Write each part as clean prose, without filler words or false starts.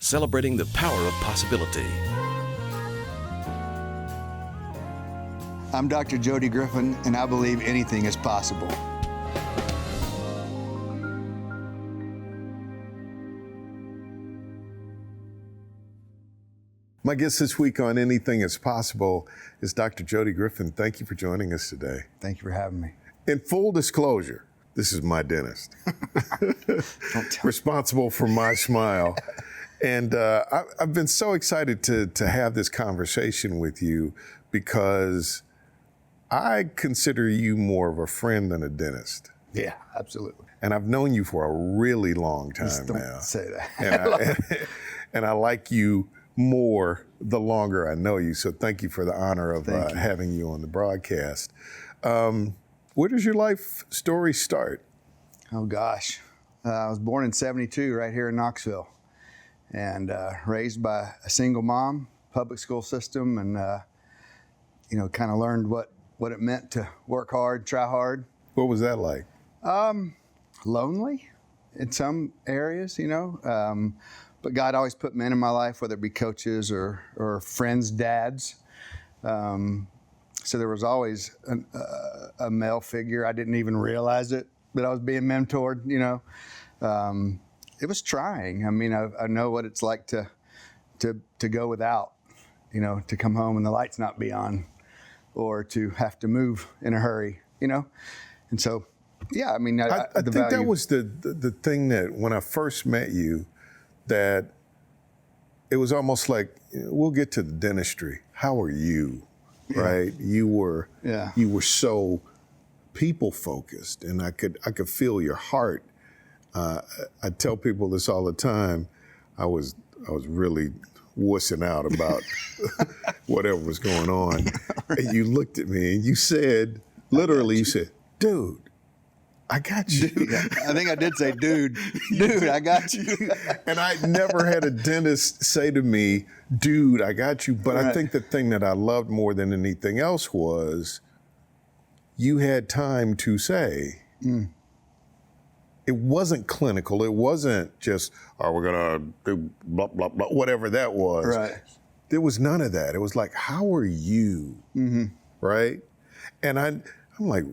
celebrating the power of possibility. I'm Dr. Jody Griffin, and I believe anything is possible. My guest this week on Anything is Possible is Dr. Jody Griffin. Thank you for joining us today. Thank you for having me. In full disclosure, this is my dentist, responsible for my smile. And I've been so excited to have this conversation with you because I consider you more of a friend than a dentist. Yeah, absolutely. And I've known you for a really long time Just don't now. say that. And I like you more the longer I know you. So thank you for the honor of having you on the broadcast. Where does your life story start? Oh, gosh. I was born in '72 right here in Knoxville and raised by a single mom, public school system, and, kind of learned what it meant to work hard, try hard. What was that like? Lonely in some areas, but God always put men in my life, whether it be coaches or friends' dads. So there was always a male figure. I didn't even realize it, that I was being mentored, It was trying. I mean, I know what it's like to go without, to come home and the lights not be on, or to have to move in a hurry, And so, yeah, I mean, I think that was the thing that when I first met you, that it was almost like, we'll get to the dentistry. How are you? Yeah. Right? You were so people focused, and I could feel your heart. I tell people this all the time. I was really wussing out about whatever was going on. Right. And you looked at me and you said, literally, you said, "Dude, I got you." Dude, I think I did say, dude, I got you. And I never had a dentist say to me, "Dude, I got you." But right. I think the thing that I loved more than anything else was you had time to say. It wasn't clinical. It wasn't just, we're going to do blah, blah, blah, whatever that was. Right. There was none of that. It was like, how are you? Mm-hmm. Right? And I'm like,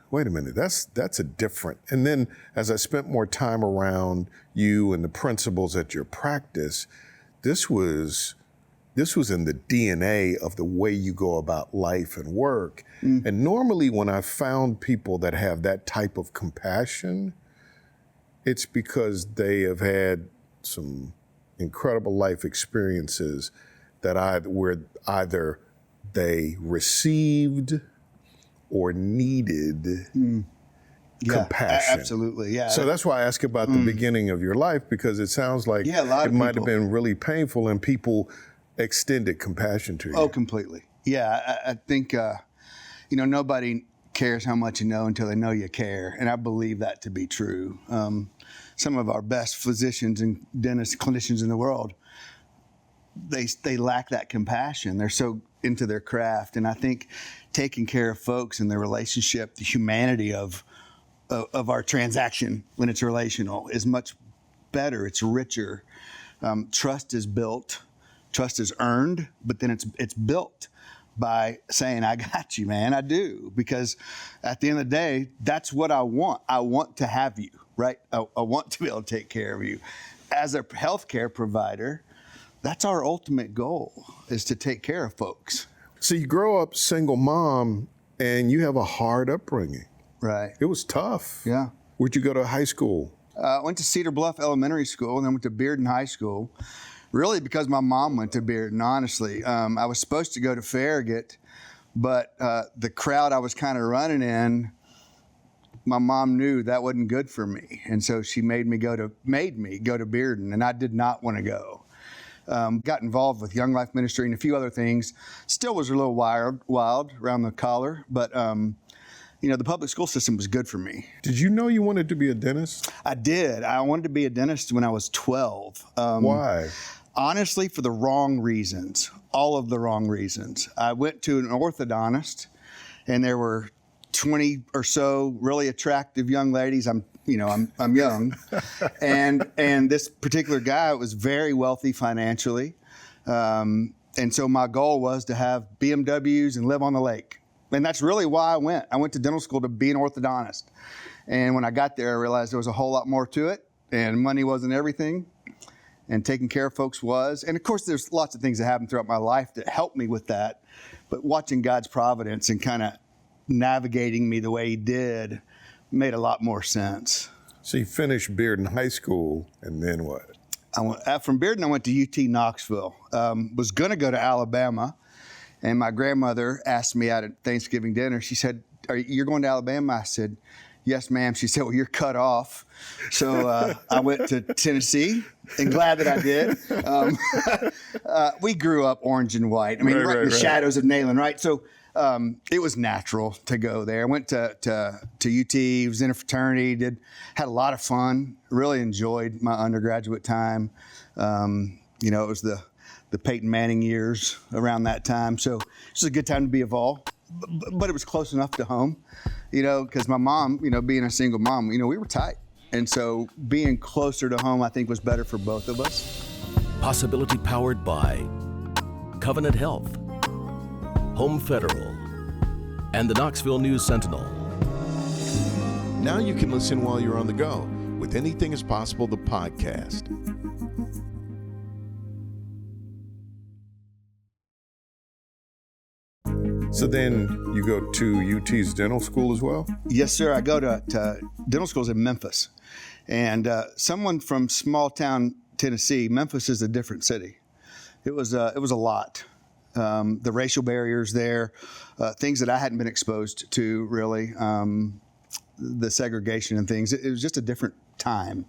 wait a minute, that's a different. And then as I spent more time around you and the principles at your practice, this was in the DNA of the way you go about life and work. And normally when I found people that have that type of compassion, it's because they have had some incredible life experiences where either they received or needed compassion. Absolutely, yeah. So that's why I ask about the beginning of your life, because it sounds like it might have been really painful and people extended compassion to you. Oh, completely. Yeah, I think, nobody cares how much you know until they know you care. And I believe that to be true. Some of our best physicians and dentists, clinicians in the world, they lack that compassion. They're so into their craft. And I think taking care of folks and their relationship, the humanity of our transaction when it's relational is much better. It's richer. Trust is built. Trust is earned, but then it's built by saying, I got you, man, I do. Because at the end of the day, that's what I want. I want to have you, right? I want to be able to take care of you. As a healthcare provider, that's our ultimate goal, is to take care of folks. So you grow up single mom and you have a hard upbringing. Right. It was tough. Yeah. Where'd you go to high school? I went to Cedar Bluff Elementary School and then went to Bearden High School. Really because my mom went to Bearden, honestly. I was supposed to go to Farragut, but the crowd I was kind of running in, my mom knew that wasn't good for me. And so she made me go to Bearden, and I did not want to go. Got involved with Young Life Ministry and a few other things. Still was a little wild around the collar, but the public school system was good for me. Did you know you wanted to be a dentist? I did. I wanted to be a dentist when I was 12. Why? Honestly, for the wrong reasons, all of the wrong reasons. I went to an orthodontist, and there were 20 or so really attractive young ladies. I'm I'm young, and this particular guy was very wealthy financially, and so my goal was to have BMWs and live on the lake, and that's really why I went. I went to dental school to be an orthodontist, and when I got there, I realized there was a whole lot more to it, and money wasn't everything, and taking care of folks was. And of course, there's lots of things that happened throughout my life that helped me with that, but watching God's providence and kind of navigating me the way He did made a lot more sense. So you finished Bearden High School, and then what? From Bearden, I went to UT Knoxville. Was going to go to Alabama, and my grandmother asked me out at Thanksgiving dinner. She said, "You're going to Alabama?" I said, "Yes, ma'am." She said, "Well, you're cut off." So I went to Tennessee, and glad that I did. We grew up orange and white. I mean, right in the shadows of Nayland, right? So it was natural to go there. I went to UT, was in a fraternity, had a lot of fun, really enjoyed my undergraduate time. It was the Peyton Manning years around that time. So it was a good time to be involved, but it was close enough to home, because my mom, being a single mom, we were tight. And so being closer to home, I think, was better for both of us. Possibility powered by Covenant Health, Home Federal, and the Knoxville News Sentinel. Now you can listen while you're on the go with Anything is Possible, the podcast. So then you go to UT's dental school as well? Yes, sir. I go to dental schools in Memphis. And someone from small town Tennessee, Memphis is a different city. It was a lot. The racial barriers there, things that I hadn't been exposed to really, the segregation and things. It was just a different time.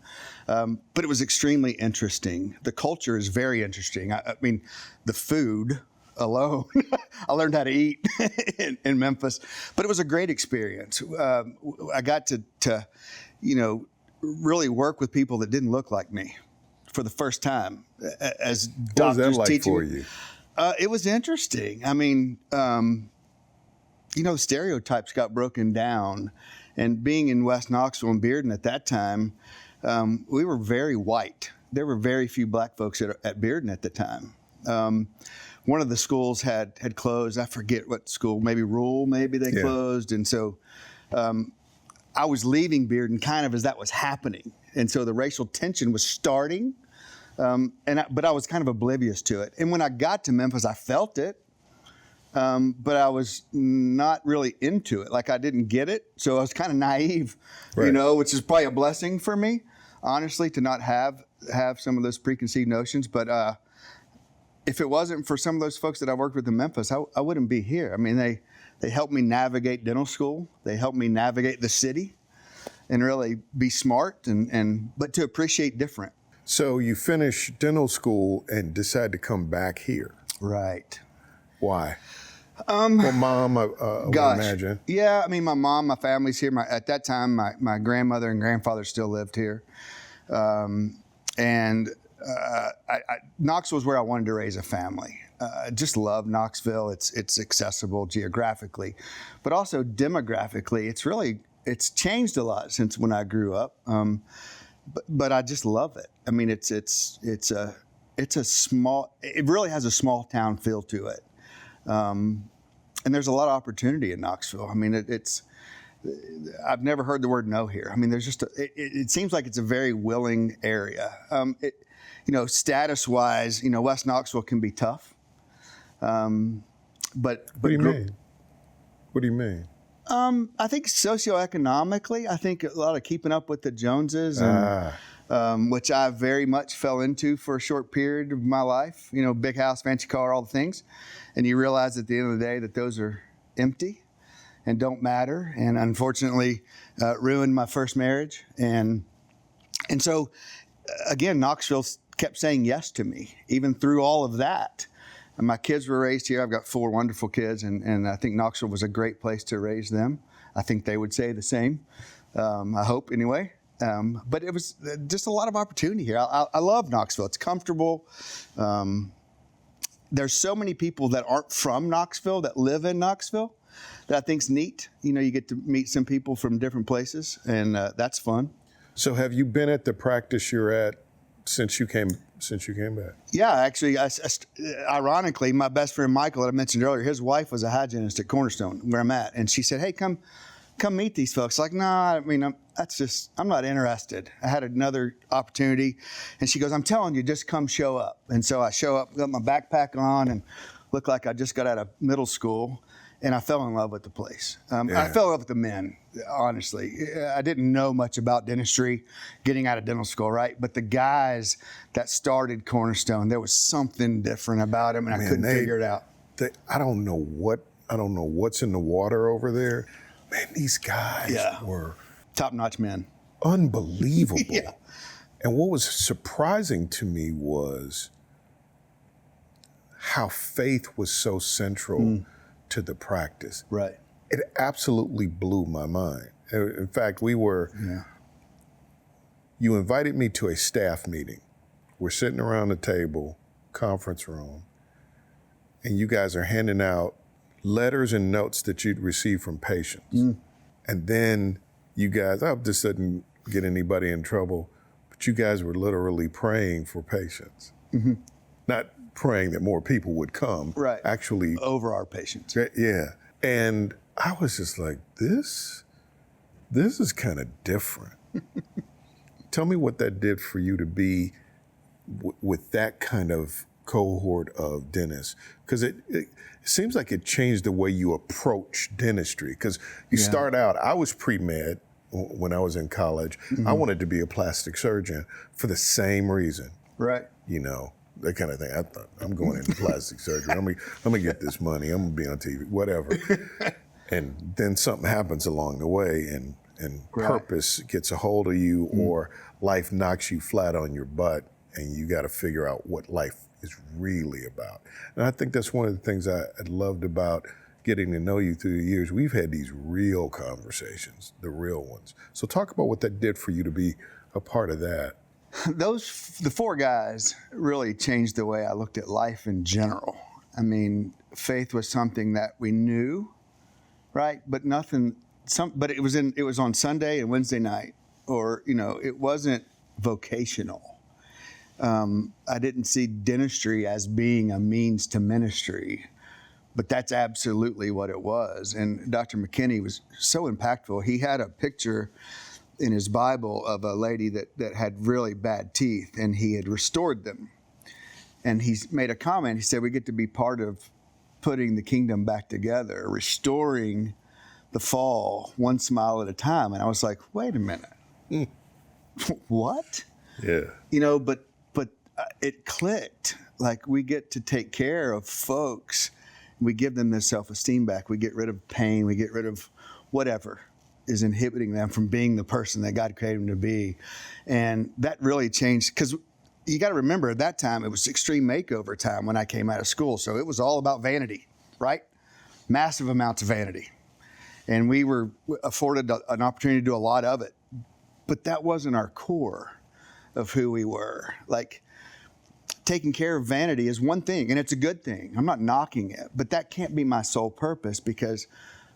But it was extremely interesting. The culture is very interesting. I mean, the food alone, I learned how to eat in Memphis, but it was a great experience. I got to really work with people that didn't look like me for the first time as doctors. What was that like teaching for you? It was interesting. I mean, stereotypes got broken down, and being in West Knoxville and Bearden at that time, we were very white. There were very few black folks at Bearden at the time. One of the schools had closed. I forget what school, maybe Rule, maybe they closed. And so I was leaving Bearden kind of as that was happening. And so the racial tension was starting, but I was kind of oblivious to it. And when I got to Memphis, I felt it, but I was not really into it. Like, I didn't get it. So I was kind of naive, which is probably a blessing for me, honestly, to not have some of those preconceived notions. But if it wasn't for some of those folks that I worked with in Memphis, I wouldn't be here. I mean, they helped me navigate dental school. They helped me navigate the city and really be smart but to appreciate different. So you finish dental school and decide to come back here. Right. Why? Well, Mom, I would imagine. Yeah, I mean, my mom, my family's here. At that time, my grandmother and grandfather still lived here. Knoxville was where I wanted to raise a family. I just love Knoxville. It's accessible geographically, but also demographically. It's changed a lot since when I grew up. But I just love it. I mean, it really has a small town feel to it. And there's a lot of opportunity in Knoxville. I mean, I've never heard the word no here. I mean, there's just it seems like it's a very willing area. Status-wise, West Knoxville can be tough. But what do you mean? What do you mean? I think socioeconomically, I think a lot of keeping up with the Joneses, which I very much fell into for a short period of my life. Big house, fancy car, all the things. And you realize at the end of the day that those are empty and don't matter. And unfortunately, ruined my first marriage. And so, again, Knoxville kept saying yes to me, even through all of that. And my kids were raised here. I've got 4 wonderful kids, and I think Knoxville was a great place to raise them. I think they would say the same. I hope, anyway. But it was just a lot of opportunity here. I love Knoxville. It's comfortable. There's so many people that aren't from Knoxville that live in Knoxville that I think's neat. You get to meet some people from different places, and that's fun. So have you been at the practice you're at since you came back? Yeah, actually, ironically, my best friend Michael that I mentioned earlier, his wife was a hygienist at Cornerstone, where I'm at, and she said, "Hey, come meet these folks." Like, nah, I mean, I'm not interested. I had another opportunity, and she goes, "I'm telling you, just come show up." And so I show up, got my backpack on, and looked like I just got out of middle school, and I fell in love with the place. I fell in love with the men, honestly. I didn't know much about dentistry getting out of dental school, right? But the guys that started Cornerstone, there was something different about them, and I couldn't figure it out. I don't know what's in the water over there. Man, these guys were top-notch men. Unbelievable. Yeah. And what was surprising to me was how faith was so central to the practice. Right. It absolutely blew my mind. In fact, you invited me to a staff meeting. We're sitting around the table, conference room, and you guys are handing out letters and notes that you'd received from patients. And then you guys, I hope this doesn't get anybody in trouble, but you guys were literally praying for patients. Not praying that more people would come. Right. Actually. Over our patients. Yeah. And I was just like, this is kind of different. Tell me what that did for you to be with that kind of cohort of dentists, because it seems like it changed the way you approach dentistry. Because you start out, I was pre-med when I was in college. I wanted to be a plastic surgeon for the same reason. Right. You know, that kind of thing. I thought, I'm going into plastic surgery. I'm gonna get this money. I'm gonna be on TV, whatever. And then something happens along the way, and purpose gets a hold of you, or life knocks you flat on your butt, and you got to figure out what life is really about. And I think that's one of the things I loved about getting to know you through the years. We've had these real conversations, the real ones. So talk about what that did for you to be a part of that. The four guys really changed the way I looked at life in general. I mean, faith was something that we knew, right? But but it was on Sunday and Wednesday night, or, it wasn't vocational. I didn't see dentistry as being a means to ministry, but that's absolutely what it was. And Dr. McKinney was so impactful. He had a picture in his Bible of a lady that had really bad teeth, and he had restored them. And he made a comment. He said, we get to be part of putting the kingdom back together, restoring the fall one smile at a time. And I was like, wait a minute. What? Yeah. But it clicked. Like, we get to take care of folks. We give them their self-esteem back. We get rid of pain. We get rid of whatever is inhibiting them from being the person that God created them to be. And that really changed, because you got to remember, at that time, it was extreme makeover time when I came out of school. So it was all about vanity, right? Massive amounts of vanity. And we were afforded an opportunity to do a lot of it. But that wasn't our core of who we were. Like, taking care of vanity is one thing, and it's a good thing. I'm not knocking it, but that can't be my sole purpose, because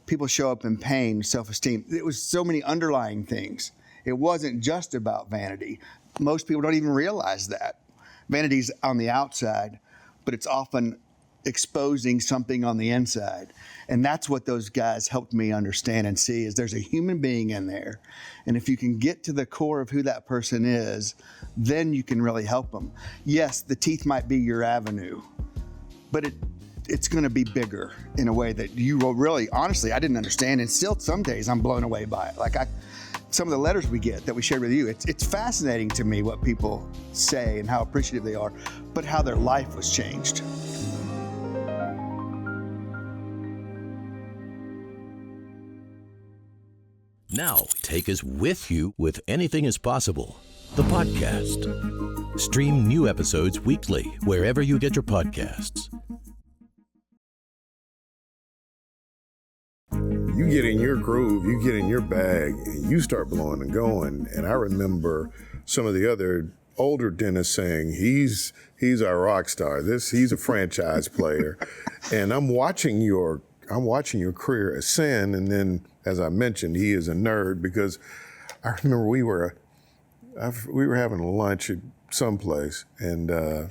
people show up in pain, self-esteem. It was so many underlying things. It wasn't just about vanity. Most people don't even realize that. Vanity's on the outside, but it's often exposing something on the inside. And that's what those guys helped me understand and see, is there's a human being in there. And if you can get to the core of who that person is, then you can really help them. Yes, the teeth might be your avenue, but it's going to be bigger in a way that you will really, honestly, I didn't understand. And still some days I'm blown away by it. Like, some of the letters we get that we shared with you, it's fascinating to me what people say and how appreciative they are, but how their life was changed. Now, take us with you with Anything is Possible, the podcast. Stream new episodes weekly wherever you get your podcasts. You get in your groove, you get in your bag, and you start blowing and going. And I remember some of the other older dentists saying, he's our rock star. He's a franchise player. And I'm watching your career ascend. And then, as I mentioned, he is a nerd, because I remember we were we were having lunch at someplace, and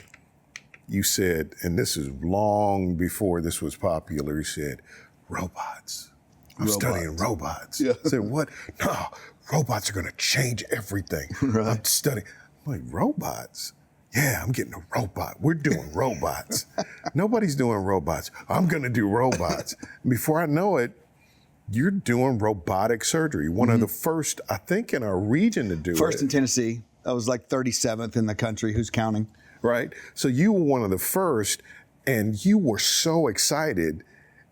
you said, and this is long before this was popular, you said, robots. I'm studying robots. Yeah. I said, what? No, robots are going to change everything. Right. I'm studying. I'm like, robots? Yeah, I'm getting a robot. We're doing robots. Nobody's doing robots. I'm going to do robots. Before I know it, you're doing robotic surgery. One of the first, I think, in our region to do it. First in Tennessee. I was like 37th in the country. Who's counting? Right? So you were one of the first, and you were so excited.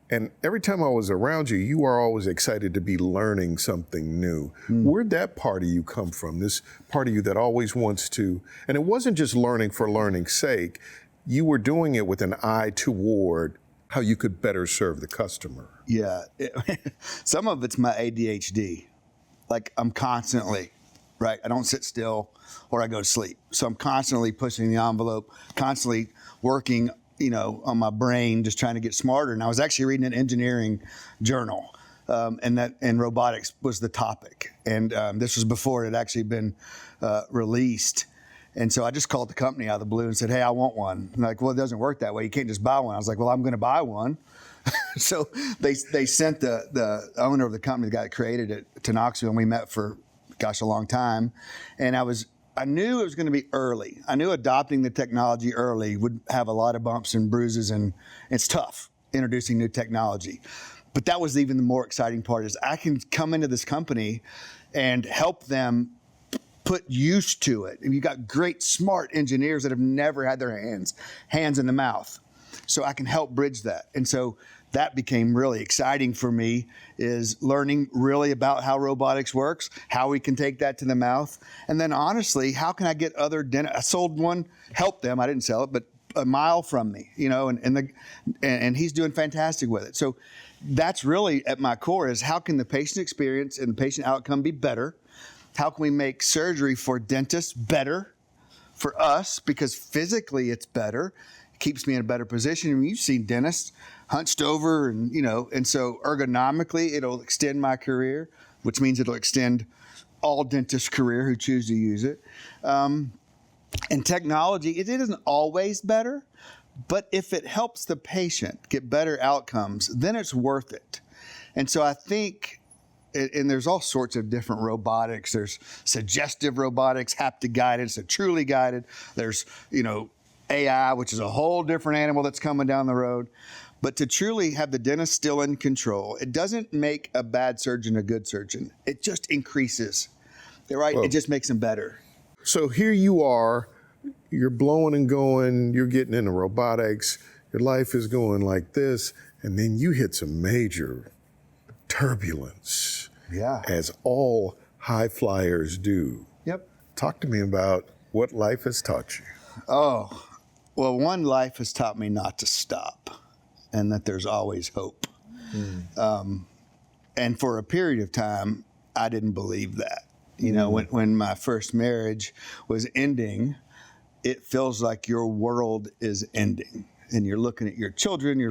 And every time I was around you, you are always excited to be learning something new. Where'd that part of you come from? This part of you that always wants to, and it wasn't just learning for learning's sake. You were doing it with an eye toward how you could better serve the customer. Yeah. Some of it's my ADHD. Like I'm constantly, right? I don't sit still or I go to sleep. So I'm constantly pushing the envelope, constantly working, on my brain, just trying to get smarter. And I was actually reading an engineering journal, and robotics was the topic. And this was before it had actually been released. And so I just called the company out of the blue and said, hey, I want one. And like, well, it doesn't work that way. You can't just buy one. I was like, well, I'm going to buy one. So they sent the owner of the company, the guy that created it, to Knoxville, and we met for, a long time. And I knew it was going to be early. I knew adopting the technology early would have a lot of bumps and bruises, and it's tough introducing new technology. But that was even the more exciting part, is I can come into this company and help them put use to it. And you've got great, smart engineers that have never had their hands in the mouth. So I can help bridge that. And so that became really exciting for me, is learning really about how robotics works, how we can take that to the mouth. And then honestly, how can I get other dentists? I sold one, helped them, I didn't sell it, but a mile from me, and he's doing fantastic with it. So that's really at my core, is how can the patient experience and the patient outcome be better? How can we make surgery for dentists better for us? Because physically it's better. It keeps me in a better position. I mean, you've seen dentists hunched over, and so ergonomically it'll extend my career, which means it'll extend all dentists' career who choose to use it. And technology, it isn't always better, but if it helps the patient get better outcomes, then it's worth it. And so I think, and there's all sorts of different robotics. There's suggestive robotics, haptic guidance, and truly guided. There's, AI, which is a whole different animal that's coming down the road. But to truly have the dentist still in control, it doesn't make a bad surgeon a good surgeon. It just increases, right? It just makes them better. So here you are, you're blowing and going, you're getting into robotics, your life is going like this, and then you hit some major turbulence, as all high flyers do. Yep. Talk to me about what life has taught you. Oh, well, one, life has taught me not to stop, and that there's always hope. And for a period of time, I didn't believe that. When my first marriage was ending, it feels like your world is ending. And you're looking at your children,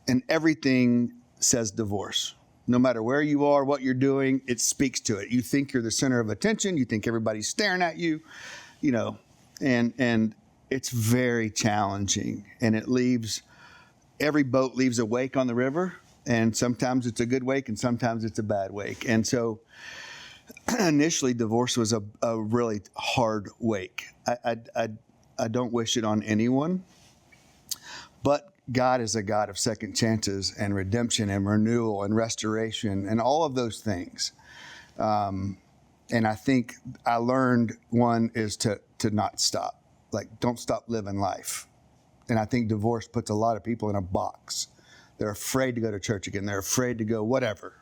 and everything says divorce. No matter where you are, what you're doing, it speaks to it. You think you're the center of attention. You think everybody's staring at you, and it's very challenging. And every boat leaves a wake on the river. And sometimes it's a good wake and sometimes it's a bad wake. And so initially, divorce was a really hard wake. I don't wish it on anyone, but God is a God of second chances and redemption and renewal and restoration and all of those things. And I think I learned one is to not stop. Like, don't stop living life. And I think divorce puts a lot of people in a box. They're afraid to go to church again. They're afraid to go whatever.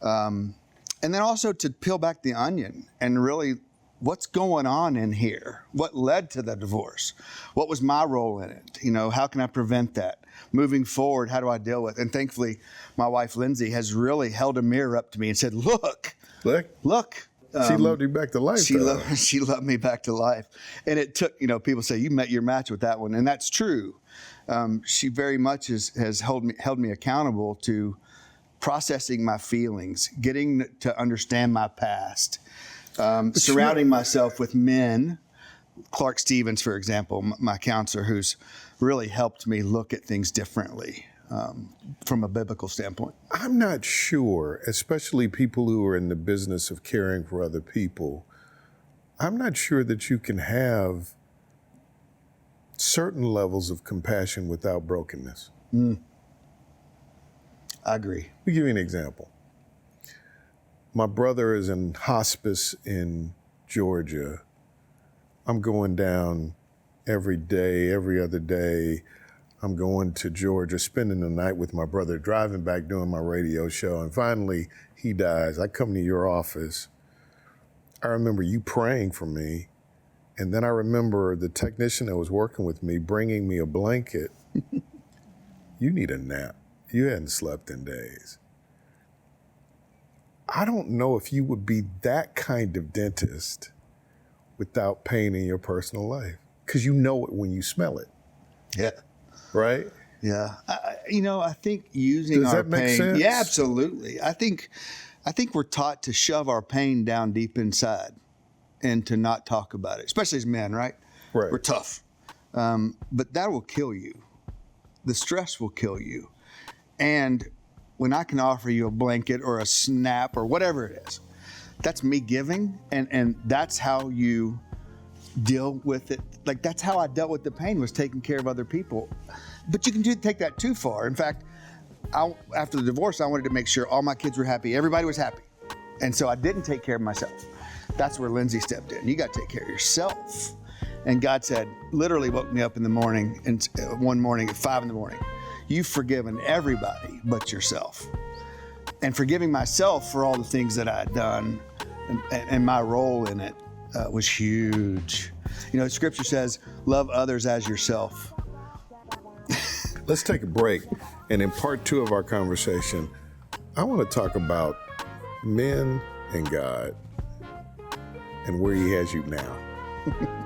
And then also to peel back the onion and really, what's going on in here? What led to the divorce? What was my role in it? How can I prevent that? Moving forward, how do I deal with it? And thankfully, my wife, Lindsay, has really held a mirror up to me and said, look. She loved you back to life. She loved me back to life. And it took, people say, you met your match with that one. And that's true. She very much has held me accountable to processing my feelings, getting to understand my past, Surrounding myself with men, Clark Stevens, for example, my counselor, who's really helped me look at things differently from a biblical standpoint. I'm not sure, especially people who are in the business of caring for other people, I'm not sure that you can have certain levels of compassion without brokenness. I agree. Let me give you an example. My brother is in hospice in Georgia. I'm going down every day, every other day. I'm going to Georgia, spending the night with my brother, driving back, doing my radio show, and finally he dies. I come to your office. I remember you praying for me, and then I remember the technician that was working with me bringing me a blanket. You need a nap. You hadn't slept in days. I don't know if you would be that kind of dentist without pain in your personal life, because you know it when you smell it. Yeah. Right? Yeah. I think using Does our that make pain. sense? Yeah, absolutely. I think we're taught to shove our pain down deep inside and to not talk about it, especially as men, right? Right. We're tough. But that will kill you. The stress will kill you. And when I can offer you a blanket or a snap or whatever it is, that's me giving, and that's how you deal with it. Like, that's how I dealt with the pain, was taking care of other people. But you can take that too far. In fact, after the divorce, I wanted to make sure all my kids were happy. Everybody was happy. And so I didn't take care of myself. That's where Lindsay stepped in. You got to take care of yourself. And God said, literally woke me up in the morning, and one morning at 5 a.m, you've forgiven everybody but yourself. And forgiving myself for all the things that I had done and my role in it was huge. Scripture says, love others as yourself. Let's take a break. And in part 2 of our conversation, I want to talk about men and God and where he has you now.